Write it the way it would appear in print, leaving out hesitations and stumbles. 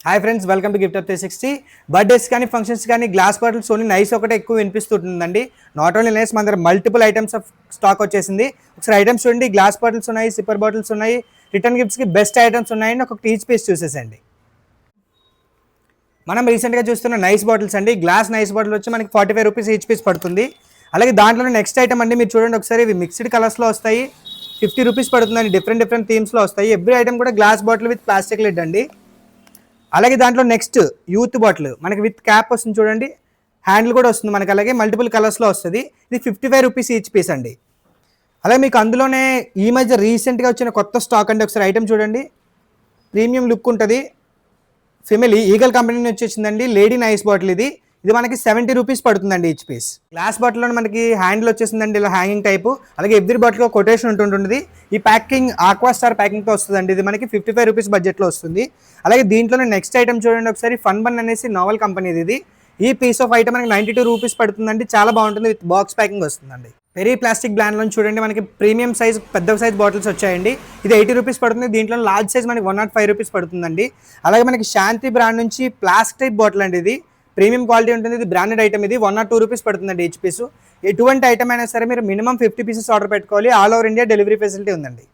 Hi friends, welcome to gift of 360. Birthdays కానీ functions కానీ glass bottles only nice ఒకటే ఎక్కువ వినిపిస్తుంటుందండి. నాట్ ఓన్లీ నైస్, మన దగ్గర మల్టిపుల్ ఐటమ్స్ ఆఫ్ స్టాక్ వచ్చేసింది. ఒకసారి ఐటమ్స్ చూడండి. గ్లాస్ బాటిల్స్ ఉన్నాయి, సిప్పర్ బాటిల్స్ ఉన్నాయి, రిటర్న్ గిఫ్ట్స్కి బెస్ట్ ఐటమ్స్ ఉన్నాయండి. ఒక ఈచ్ పీస్ చూసేసండి. మనం రీసెంట్గా చూస్తున్న నైస్ బాటిల్స్ అండి. గ్లాస్ నైస్ బాటిల్ వచ్చి మనకి 45 రూపీస్ ఈచ్ పీస్ పడుతుంది. అలాగే దాంట్లో నెక్స్ట్ ఐటమ్ అండి, మీరు చూడండి ఒకసారి. ఇవి మిక్స్డ్ కలర్స్లో వస్తాయి. 50 రూపీస్ పడుతుందండి. డిఫరెంట్ థీమ్స్లో వస్తాయి. ఎవ్రీ ఐటమ్ కూడా glass bottle with plastic lid అండి. అలాగే దాంట్లో నెక్స్ట్ యూత్ బాటిల్ మనకి విత్ క్యాప్ వస్తుంది చూడండి, హ్యాండిల్ కూడా వస్తుంది మనకి. అలాగే మల్టిపుల్ కలర్స్లో వస్తుంది. ఇది 55 రూపీస్ ఈచ్ పీస్ అండి. అలాగే మీకు అందులోనే ఈ మధ్య రీసెంట్గా వచ్చిన కొత్త స్టాక్ అండి. ఒకసారి ఐటమ్ చూడండి. ప్రీమియం లుక్ ఉంటుంది. ఫెమిలీ ఈగల్ కంపెనీ నుంచి వచ్చేసిందండి. లేడీ నైస్ బాటిల్ ఇది మనకి 70 రూపీస్ పడుతుందండి ఈచ్ పీస్. గ్లాస్ బాటిల్లో మనకి హ్యాండిల్ వచ్చేసిందండి, ఇలా హ్యాంగింగ్ టైపు. అలాగే ఎవ్రీ బాటిల్ కొటేషన్ ఉంటుంటుంది. ఈ ప్యాకింగ్ ఆక్వా స్టార్ ప్యాకింగ్తో వస్తుందండి. ఇది మనకి 55 రూపీస్ బడ్జెట్లో వస్తుంది. అలాగే దీంట్లోనే నెక్స్ట్ ఐటమ్ చూడండి ఒకసారి. ఫన్ బన్ అనేసి నావల్ కంపెనీది ఇది. ఈ పీస్ ఆఫ్ ఐటమ్ మనకి 92 రూపీస్ పడుతుందండి. చాలా బాగుంటుంది. విత్ బాక్స్ ప్యాకింగ్ వస్తుందండి. వెరీ ప్లాస్టిక్ బ్రాండ్లో చూడండి మనకి ప్రీమియం సైజ్ పెద్ద సైజ్ బాటిల్స్ వచ్చాయండి. ఇది 80 రూపీస్ పడుతుంది. దీంట్లో లార్జ్ సైజ్ మనకి 105 రూపీస్ పడుతుందండి. అలాగే మనకి శాంతి బ్రాండ్ నుంచి ప్లాస్టిక్ టైప్ బాటిల్ అండి. ఇది ప్రీమియం క్వాలిటీ ఉంటుంది. ఇది బ్రాండెడ్ ఐటమ్. ఇది 102 రూపీస్ పడుతుందండి ఈచ్ పీస్. ఎటువంటి ఐటమ్ అయినా సరే మీరు మినిమం 50 పీసెస్ ఆర్డర్ పెట్టుకోవాలి. All over India delivery facility ఉందండి.